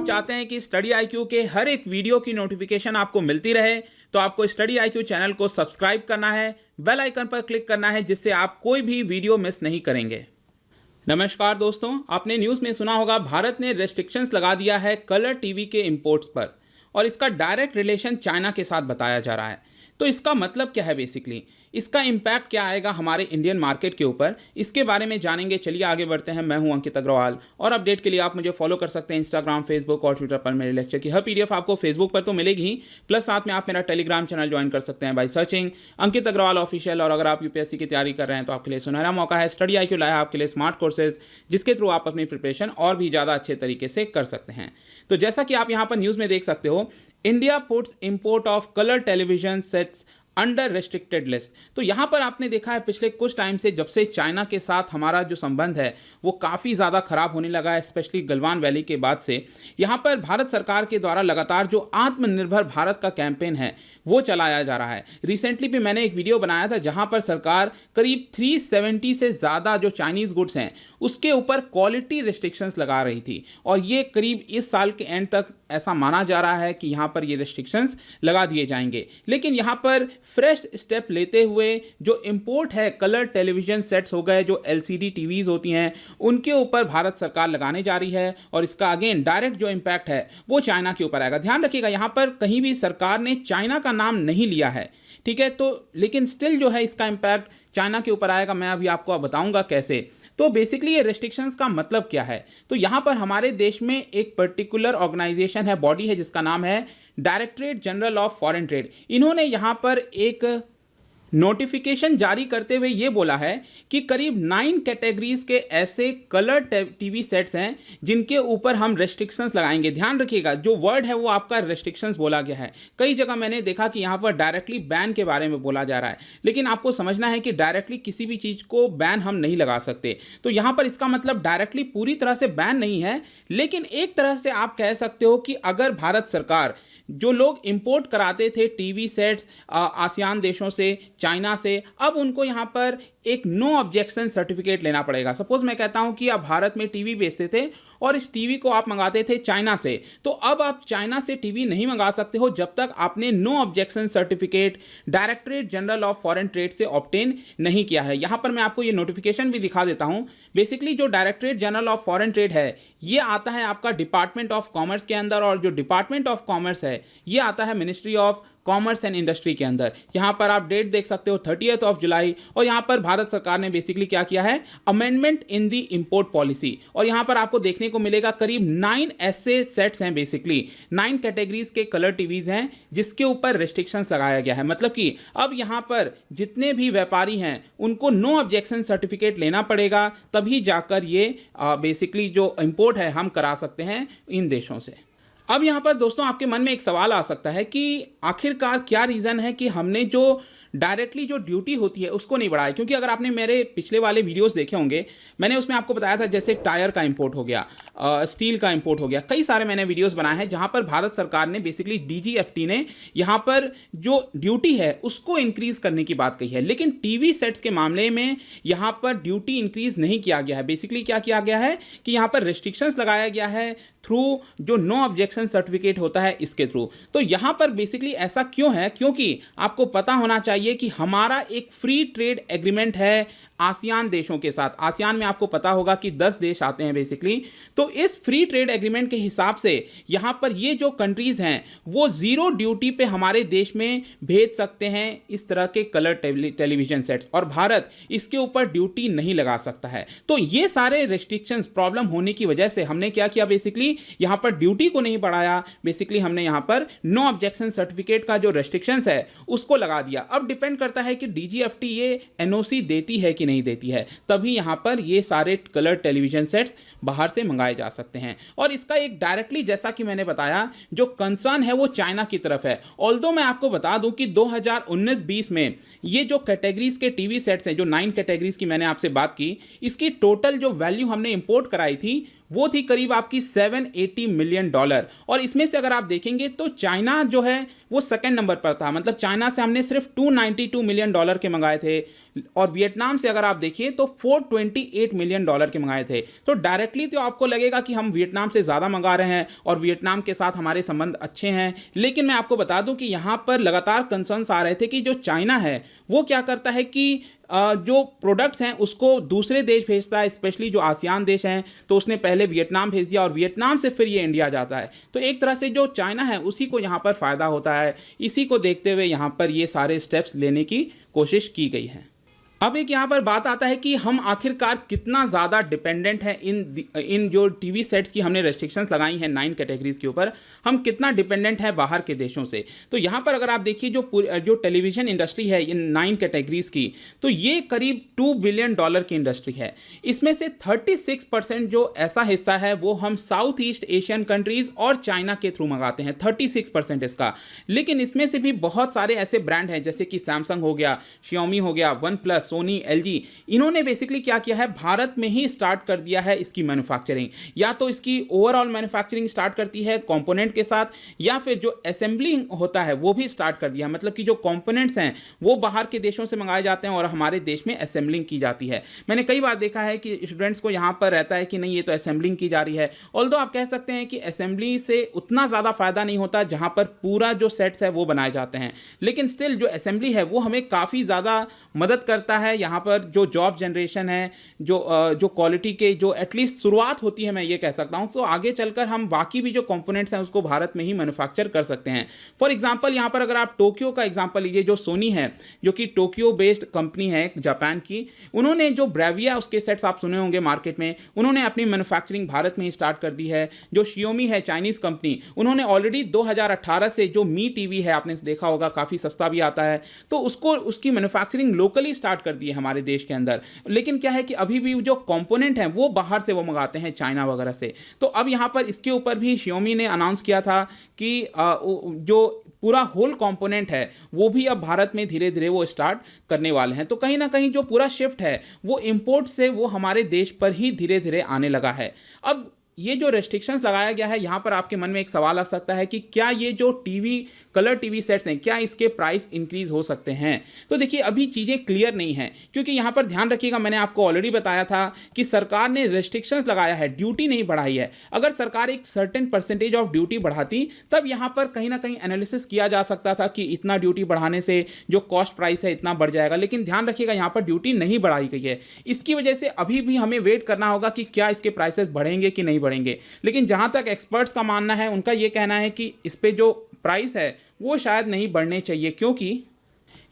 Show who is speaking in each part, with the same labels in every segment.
Speaker 1: आप चाहते हैं कि स्टडी आईक्यू के हर एक वीडियो की नोटिफिकेशन आपको मिलती रहे तो आपको स्टडी आईक्यू चैनल को सब्सक्राइब करना है, बेल आइकन पर क्लिक करना है, जिससे आप कोई भी वीडियो मिस नहीं करेंगे। नमस्कार दोस्तों, आपने न्यूज़ में सुना होगा भारत ने रेस्ट्रिक्शंस लगा दिया है कलर टीवी के इंपोर्ट्स पर और इसका डायरेक्ट रिलेशन चाइना के साथ बताया जा रहा है। तो इसका मतलब क्या है, बेसिकली इसका इम्पैक्ट क्या आएगा हमारे इंडियन मार्केट के ऊपर, इसके बारे में जानेंगे। चलिए आगे बढ़ते हैं। मैं हूं अंकित अग्रवाल और अपडेट के लिए आप मुझे फॉलो कर सकते हैं इंस्टाग्राम, फेसबुक और ट्विटर पर। मेरे लेक्चर की हर पीडीएफ आपको फेसबुक पर तो मिलेगी ही, प्लस साथ में आप मेरा टेलीग्राम चैनल ज्वाइन कर सकते हैं by searching Ankit Agrawal official. और अगर आप यूपीएससी की तैयारी कर रहे हैं तो आपके लिए सुनहरा मौका है। स्टडी आईक्यू लाया आपके लिए स्मार्ट कोर्सेज, जिसके थ्रू आप अपनी प्रिपरेशन और भी ज़्यादा अच्छे तरीके से कर सकते हैं। तो जैसा कि आप यहाँ पर न्यूज़ में देख सकते हो, India puts import of colour television sets under restricted list. तो यहाँ पर आपने देखा है पिछले कुछ टाइम से जब से चाइना के साथ हमारा जो संबंध है वो काफ़ी ज़्यादा खराब होने लगा है, स्पेशली गलवान वैली के बाद से। यहाँ पर भारत सरकार के द्वारा लगातार जो आत्मनिर्भर भारत का कैंपेन है वो चलाया जा रहा है। रिसेंटली भी मैंने एक वीडियो बनाया था जहाँ पर सरकार करीब 370 से ज़्यादा जो चाइनीज़ गुड्स हैं उसके ऊपर क्वालिटी रिस्ट्रिक्शंस लगा रही थी, और ये करीब इस साल के एंड तक ऐसा माना जा रहा है कि यहाँ पर ये रिस्ट्रिक्शंस लगा दिए जाएंगे। लेकिन यहाँ पर फ्रेश स्टेप लेते हुए जो इंपोर्ट है कलर टेलीविजन सेट्स हो गए, जो एलसीडी टीवीज़ होती हैं, उनके ऊपर भारत सरकार लगाने जा रही है और इसका अगेन डायरेक्ट जो इम्पैक्ट है वो चाइना के ऊपर आएगा। ध्यान रखिएगा, यहाँ पर कहीं भी सरकार ने चाइना का नाम नहीं लिया है, ठीक है। तो लेकिन स्टिल जो है इसका इम्पैक्ट चाइना के ऊपर आएगा। मैं अभी आपको बताऊंगा कैसे। तो बेसिकली ये रेस्ट्रिक्शंस का मतलब क्या है, तो यहाँ पर हमारे देश में एक पर्टिकुलर ऑर्गेनाइजेशन है, बॉडी है, जिसका नाम है directorate general of foreign trade. इन्होंने यहाँ पर एक नोटिफिकेशन जारी करते हुए ये बोला है कि करीब 9 कैटेगरीज के ऐसे कलर टीवी सेट्स हैं जिनके ऊपर हम रेस्ट्रिक्शंस लगाएंगे। ध्यान रखिएगा, जो वर्ड है वो आपका रेस्ट्रिक्शंस बोला गया है। कई जगह मैंने देखा कि यहाँ पर डायरेक्टली बैन के बारे में बोला जा रहा है, लेकिन आपको समझना है कि डायरेक्टली किसी भी चीज़ को बैन हम नहीं लगा सकते। तो यहाँ पर इसका मतलब डायरेक्टली पूरी तरह से बैन नहीं है, लेकिन एक तरह से आप कह सकते हो कि अगर भारत सरकार जो लोग इंपोर्ट कराते थे टीवी सेट्स आसियान देशों से, चाइना से, अब उनको यहाँ पर एक नो ऑब्जेक्शन सर्टिफिकेट लेना पड़ेगा। सपोज मैं कहता हूँ कि आप भारत में टीवी बेचते थे और इस टीवी को आप मंगाते थे चाइना से, तो अब आप चाइना से टीवी नहीं मंगा सकते हो जब तक आपने no objection certificate directorate general of foreign trade से ऑब्टेन नहीं किया है। यहाँ पर मैं आपको ये नोटिफिकेशन भी दिखा देता हूँ। बेसिकली जो directorate general of foreign trade है ये आता है आपका डिपार्टमेंट ऑफ कॉमर्स के अंदर, और जो डिपार्टमेंट ऑफ कॉमर्स है ये आता है ministry of commerce and industry के अंदर। यहाँ पर आप डेट देख सकते हो 30 जुलाई, और यहाँ पर भारत सरकार ने बेसिकली क्या किया है, amendment in the import policy. और यहाँ पर आपको देखने को मिलेगा करीब 9 ऐसे सेट्स हैं, बेसिकली 9 कैटेगरीज के कलर टीवीज हैं जिसके ऊपर रेस्ट्रिक्शंस लगाया गया है। मतलब कि अब यहाँ पर जितने भी व्यापारी हैं उनको नो ऑब्जेक्शन सर्टिफिकेट लेना पड़ेगा, तभी जाकर ये बेसिकली जो इंपोर्ट है हम करा सकते हैं इन देशों से। अब यहाँ पर दोस्तों आपके मन में एक सवाल आ सकता है कि आखिरकार क्या रीज़न है कि हमने जो डायरेक्टली जो ड्यूटी होती है उसको नहीं बढ़ाया। क्योंकि अगर आपने मेरे पिछले वाले वीडियोस देखे होंगे, मैंने उसमें आपको बताया था जैसे टायर का इंपोर्ट हो गया, स्टील का इंपोर्ट हो गया, कई सारे मैंने वीडियोस बनाए हैं जहां पर भारत सरकार ने बेसिकली डीजीएफटी ने यहां पर जो ड्यूटी है उसको इंक्रीज करने की बात कही है। लेकिन टीवी सेट्स के मामले में यहां पर ड्यूटी इंक्रीज नहीं किया गया है। बेसिकली क्या किया गया है कि यहां पर रिस्ट्रिक्शंस लगाया गया है थ्रू जो नो ऑब्जेक्शन सर्टिफिकेट होता है इसके थ्रू। तो यहां पर बेसिकली ऐसा क्यों है, क्योंकि आपको पता होना चाहिए कि हमारा एक फ्री ट्रेड एग्रीमेंट है आसियान देशों के साथ। आसियान में आपको पता होगा कि 10 देश आते हैं बेसिकली। तो इस फ्री ट्रेड एग्रीमेंट के हिसाब से यहाँ पर ये जो कंट्रीज हैं वो जीरो ड्यूटी पे हमारे देश में भेज सकते हैं इस तरह के कलर टेलीविजन सेट्स, और भारत इसके ऊपर ड्यूटी नहीं लगा सकता है। तो ये सारे रेस्ट्रिक्शंस प्रॉब्लम होने की वजह से हमने क्या किया, बेसिकली यहाँ पर ड्यूटी को नहीं बढ़ाया, बेसिकली हमने यहाँ पर नो ऑब्जेक्शन सर्टिफिकेट का जो रेस्ट्रिक्शंस है उसको लगा दिया। अब डिपेंड करता है कि डीजीएफटी ये एनओसी देती है कि नहीं देती है, तभी यहां पर ये सारे कलर टेलीविजन सेट्स बाहर से मंगाए जा सकते हैं। और इसका एक डायरेक्टली, जैसा कि मैंने बताया, जो कंसर्न है वो चाइना की तरफ है। ऑल्दो मैं आपको बता दूं कि 2019-20 में ये जो कैटेगरीज के टीवी सेट्स हैं, जो 9 कैटेगरीज की मैंने आपसे बात की, इसकी टोटल जो वैल्यू हमने इंपोर्ट कराई थी वो थी करीब आपकी $780 मिलियन। और इसमें से अगर आप देखेंगे तो चाइना जो है वो सेकंड नंबर पर था, मतलब चाइना से हमने सिर्फ $292 मिलियन के मंगाए थे, और वियतनाम से अगर आप देखिए तो $428 मिलियन के मंगाए थे। तो डायरेक्टली तो आपको लगेगा कि हम वियतनाम से ज़्यादा मंगा रहे हैं और वियतनाम के साथ हमारे संबंध अच्छे हैं, लेकिन मैं आपको बता दूं कि यहाँ पर लगातार कंसर्न्स आ रहे थे कि जो चाइना है वो क्या करता है कि जो प्रोडक्ट्स हैं उसको दूसरे देश भेजता है, स्पेशली जो आसियान देश हैं, तो उसने पहले वियतनाम भेज दिया और वियतनाम से फिर ये इंडिया जाता है। तो एक तरह से जो चाइना है उसी को यहाँ पर फ़ायदा होता है। इसी को देखते हुए यहाँ पर ये सारे स्टेप्स लेने की कोशिश की गई है। अब एक यहाँ पर बात आता है कि हम आखिरकार कितना ज़्यादा डिपेंडेंट है इन जो टीवी सेट्स की हमने रेस्ट्रिक्शंस लगाई हैं 9 कैटेगरीज के ऊपर, हम कितना डिपेंडेंट है बाहर के देशों से। तो यहाँ पर अगर आप देखिए जो टेलीविज़न इंडस्ट्री है इन 9 कैटेगरीज की, तो ये करीब $2 बिलियन की इंडस्ट्री है। इसमें से 36% जो ऐसा हिस्सा है वो हम साउथ ईस्ट एशियन कंट्रीज़ और चाइना के थ्रू मंगाते हैं, 36% इसका। लेकिन इसमें से भी बहुत सारे ऐसे ब्रांड हैं जैसे कि सैमसंग हो गया, शियोमी हो गया, वन प्लस, सोनी, एलजी, इन्होंने बेसिकली क्या किया है, भारत में ही स्टार्ट कर दिया है इसकी मैन्युफैक्चरिंग। या तो इसकी ओवरऑल मैन्युफैक्चरिंग स्टार्ट करती है कंपोनेंट के साथ, या फिर जो असेंबलिंग होता है वो भी स्टार्ट कर दिया है, मतलब कि जो कंपोनेंट्स हैं वो बाहर के देशों से मंगाए जाते हैं और हमारे देश में असेंबलिंग की जाती है। मैंने कई बार देखा है कि स्टूडेंट्स को यहाँ पर रहता है कि नहीं ये तो असेंबलिंग की जा रही है, ऑल्दो आप कह सकते हैं कि असेंबली से उतना ज़्यादा फायदा नहीं होता जहाँ पर पूरा जो सेट्स है वो बनाए जाते हैं, लेकिन स्टिल जो असेंबली है वो हमें काफ़ी ज़्यादा मदद करता है। यहाँ पर जो जॉब जनरेशन है, जो क्वालिटी के जो एटलीस्ट शुरुआत होती है, मैं ये कह सकता हूँ, तो आगे चलकर हम बाकी भी जो कंपोनेंट्स हैं उसको भारत में ही मैन्युफैक्चर कर सकते हैं। फॉर एग्जांपल यहाँ पर अगर आप टोक्यो का एग्जांपल लीजिए, जो सोनी है जो कि टोक्यो बेस्ड कंपनी है जापान की, उन्होंने जो ब्रेविया उसके सेट्स आप सुने होंगे मार्केट में, उन्होंने अपनी मैन्युफैक्चरिंग भारत में ही स्टार्ट कर दी है। जो शियोमी है चाइनीज़ कंपनी, उन्होंने ऑलरेडी 2018 से जो मी टीवी है आपने देखा होगा, काफ़ी सस्ता भी आता है, तो उसकी मैन्युफैक्चरिंग लोकली स्टार्ट कर दी है हमारे देश के अंदर। लेकिन क्या है कि अभी भी जो कंपोनेंट हैं वो बाहर से वो मंगाते हैं चाइना वगैरह से। तो अब यहाँ पर इसके ऊपर भी शियोमी ने अनाउंस किया था कि जो पूरा होल कंपोनेंट है वो भी अब भारत में धीरे धीरे वो स्टार्ट करने वाले हैं। तो कहीं ना कहीं जो पूरा शिफ्ट है वो इंपोर्ट से वो हमारे देश पर ही धीरे धीरे आने लगा है। अब ये जो रेस्ट्रिक्शंस लगाया गया है, यहाँ पर आपके मन में एक सवाल आ सकता है कि क्या ये जो कलर टीवी सेट्स हैं, क्या इसके प्राइस इंक्रीज हो सकते हैं? तो देखिए अभी चीज़ें क्लियर नहीं हैं, क्योंकि यहाँ पर ध्यान रखिएगा, मैंने आपको ऑलरेडी बताया था कि सरकार ने रेस्ट्रिक्शंस लगाया है, ड्यूटी नहीं बढ़ाई है। अगर सरकार एक सर्टेन परसेंटेज ऑफ ड्यूटी बढ़ाती तब यहाँ पर कहीं ना कहीं एनालिसिस किया जा सकता था कि इतना ड्यूटी बढ़ाने से जो कॉस्ट प्राइस है इतना बढ़ जाएगा। लेकिन ध्यान रखिएगा यहाँ पर ड्यूटी नहीं बढ़ाई गई है, इसकी वजह से अभी भी हमें वेट करना होगा कि क्या इसके प्राइसेस बढ़ेंगे कि नहीं बढ़ेंगे। लेकिन जहां तक एक्सपर्ट्स का मानना है, उनका यह कहना है कि इस पे जो प्राइस है वो शायद नहीं बढ़ने चाहिए, क्योंकि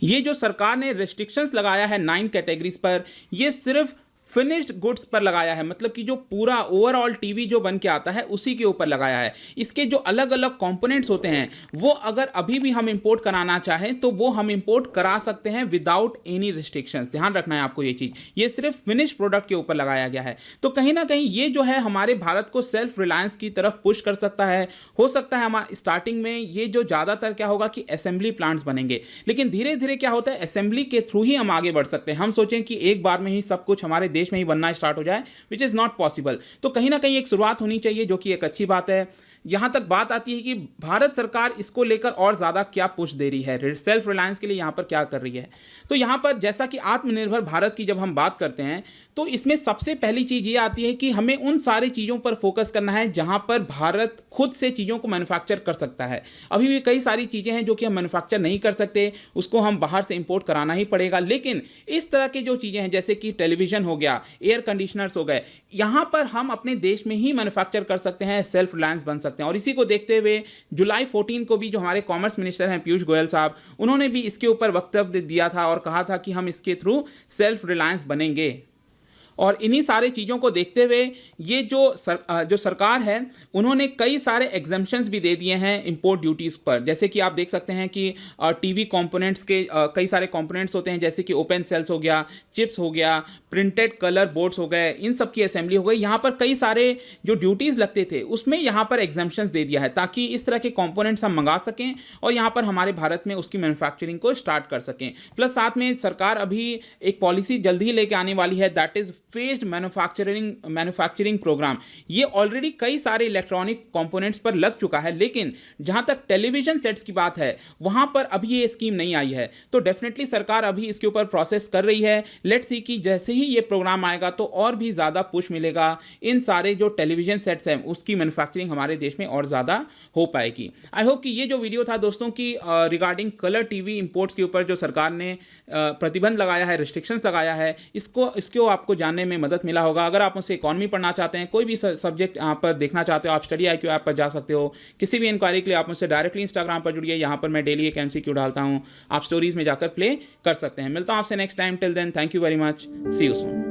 Speaker 1: ये जो सरकार ने रेस्ट्रिक्शंस लगाया है 9 कैटेगरीज पर, ये सिर्फ फिनिश्ड गुड्स पर लगाया है, मतलब कि जो पूरा ओवरऑल टीवी जो बन के आता है उसी के ऊपर लगाया है। इसके जो अलग अलग कंपोनेंट्स होते हैं वो अगर अभी भी हम इंपोर्ट कराना चाहें तो वो हम इंपोर्ट करा सकते हैं विदाउट एनी रिस्ट्रिक्शंस। ध्यान रखना है आपको ये चीज़, ये सिर्फ फिनिश प्रोडक्ट के ऊपर लगाया गया है। तो कहीं ना कहीं ये जो है हमारे भारत को सेल्फ रिलायंस की तरफ पुश कर सकता है। हो सकता है हमारे स्टार्टिंग में ये जो ज़्यादातर क्या होगा कि असेंबली प्लांट्स बनेंगे, लेकिन धीरे धीरे क्या होता है असेंबली के थ्रू ही हम आगे बढ़ सकते हैं। हम सोचें कि एक बार में ही सब कुछ हमारे देश में ही बनना स्टार्ट हो जाए, विच इज नॉट पॉसिबल। तो कहीं ना कहीं एक शुरुआत होनी चाहिए, जो कि एक अच्छी बात है। यहां तक बात आती है कि भारत सरकार इसको लेकर और ज्यादा क्या पुश दे रही है, सेल्फ रिलायंस के लिए यहां पर क्या कर रही है। तो यहां पर जैसा कि आत्मनिर्भर भारत की जब हम बात करते हैं तो इसमें सबसे पहली चीज ये आती है कि हमें उन सारी चीजों पर फोकस करना है जहां पर भारत खुद से चीजों को मैन्युफैक्चर कर सकता है। अभी भी कई सारी चीजें हैं जो कि हम मैन्युफैक्चर नहीं कर सकते, उसको हम बाहर से इंपोर्ट कराना ही पड़ेगा। लेकिन इस तरह की जो चीजें हैं जैसे कि टेलीविजन हो गया, एयर कंडीशनर्स हो गए, यहां पर हम अपने देश में ही मैन्युफैक्चर कर सकते हैं, सेल्फ रिलायंस बन सकते हैं। और इसी को देखते हुए जुलाई 14 को भी जो हमारे कॉमर्स मिनिस्टर हैं पीयूष गोयल साहब, उन्होंने भी इसके ऊपर वक्तव्य दिया था और कहा था कि हम इसके थ्रू सेल्फ रिलायंस बनेंगे। और इन्हीं सारे चीज़ों को देखते हुए ये जो सरकार है उन्होंने कई सारे एग्जम्पशंस भी दे दिए हैं इंपोर्ट ड्यूटीज़ पर। जैसे कि आप देख सकते हैं कि टीवी कंपोनेंट्स के कई सारे कंपोनेंट्स होते हैं, जैसे कि ओपन सेल्स हो गया, चिप्स हो गया, प्रिंटेड कलर बोर्ड्स हो गए, इन सब की असेंबली हो गई। यहाँ पर कई सारे जो ड्यूटीज़ लगते थे उसमें यहाँ पर एग्जम्पशंस दे दिया है ताकि इस तरह के कंपोनेंट्स हम मंगा सकें और यहाँ पर हमारे भारत में उसकी मैन्युफैक्चरिंग को स्टार्ट कर सकें। प्लस साथ में सरकार अभी एक पॉलिसी जल्दी ही लेके आने वाली है, that is phased manufacturing programme. ये ऑलरेडी कई सारे इलेक्ट्रॉनिक कंपोनेंट्स पर लग चुका है, लेकिन जहां तक टेलीविजन सेट्स की बात है वहां पर अभी ये स्कीम नहीं आई है। तो डेफिनेटली सरकार अभी इसके ऊपर प्रोसेस कर रही है। लेट्स सी कि जैसे ही ये प्रोग्राम आएगा तो और भी ज़्यादा पुश मिलेगा, इन सारे जो टेलीविजन सेट्स हैं उसकी मैन्युफैक्चरिंग हमारे देश में और ज़्यादा हो पाएगी। आई होप कि ये जो वीडियो था दोस्तों की रिगार्डिंग कलर टीवी इंपोर्ट्स के ऊपर जो सरकार ने प्रतिबंध लगाया है, रिस्ट्रिक्शंस लगाया है, इसको आपको जानने में मदद मिला होगा। अगर आप मुझसे इकॉनमी पढ़ना चाहते हैं, कोई भी सब्जेक्ट यहाँ पर देखना चाहते हो, आप स्टडी IQ ऐप पर जा सकते हो। किसी भी इंक्वायरी के लिए आप मुझसे डायरेक्टली इंस्टाग्राम पर जुड़िए, यहाँ पर मैं डेली एक MCQ डालता हूँ, आप स्टोरीज में जाकर प्ले कर सकते हैं। मिलता हूँ आपसे next time. Till then, thank you very much, see you soon.